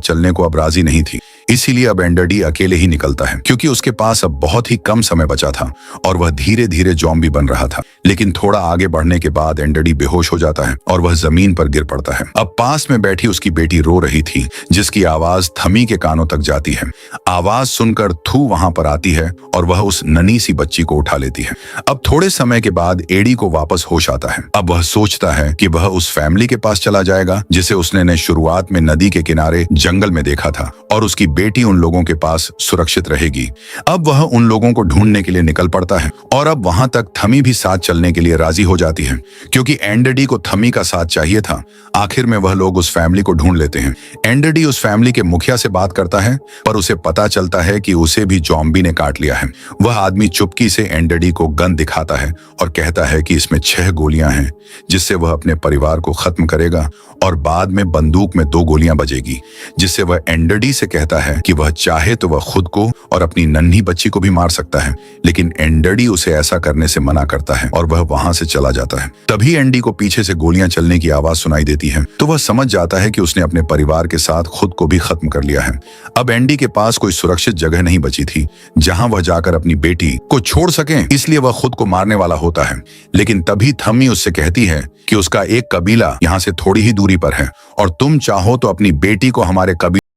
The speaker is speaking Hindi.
चलने को अब राजी नहीं थी। इसीलिए अब एंडरडी अकेले ही निकलता है, क्योंकि उसके पास अब बहुत ही कम समय बचा था और वह धीरे धीरे ज़ॉम्बी बन रहा था। लेकिन थोड़ा आगे बढ़ने के बाद एंडरडी बेहोश हो जाता है और वह जमीन पर गिर पड़ता है। अब पास में बैठी उसकी बेटी रो रही थी, जिसकी आवाज थमी के कानों तक जाती है। आवाज सुनकर थू वहां पर आती है और वह उस नन्ही सी बच्ची को उठा लेती है। अब थोड़े समय के बाद एडी को वापस होश आता है। अब वह सोचता है कि वह उस फैमिली के पास चला जाएगा जिसे उसने शुरुआत में नदी के किनारे जंगल में देखा था, और उसकी बेटी उन लोगों के पास सुरक्षित रहेगी। अब वह उन लोगों को ढूंढने के लिए निकल पड़ता है और अब वहां तक थमी भी साथ चलने के लिए राजी हो जाती है, क्योंकि एंडरडी को थमी का साथ चाहिए था। आखिर में वह लोग उस फैमिली को ढूंढ लेते हैं। एंडरडी उस फैमिली के मुखिया से बात करता है, पर उसे पता चलता है कि उसे भी ज़ॉम्बी ने काट लिया है। वह आदमी चुपकी से एंडरडी को गन दिखाता है और कहता है कि इसमें 6 गोलियां हैं, जिससे वह अपने परिवार को खत्म करेगा, और बाद में बंदूक में 2 गोलियां बजेगी, जिससे वह एंडरडी से कहता है कि वह चाहे तो वह खुद को और अपनी नन्ही बच्ची को भी मार सकता है। लेकिन एंडरडी उसे ऐसा करने से मना करता है और वह वहां से चला जाता है। तभी एंडी को पीछे से गोलियां चलने की आवाज सुनाई देती है, तो वह समझ जाता है कि उसने अपने परिवार के साथ खुद को भी खत्म कर लिया है। अब एंडी के पास कोई सुरक्षित जगह नहीं बची थी जहां वह जाकर अपनी बेटी को छोड़ सके, इसलिए वह खुद को मारने वाला होता है। लेकिन तभी थमी उससे कहती है कि उसका एक कबीला यहाँ से थोड़ी ही दूरी पर है और तुम चाहो तो अपनी बेटी को हमारे कबीले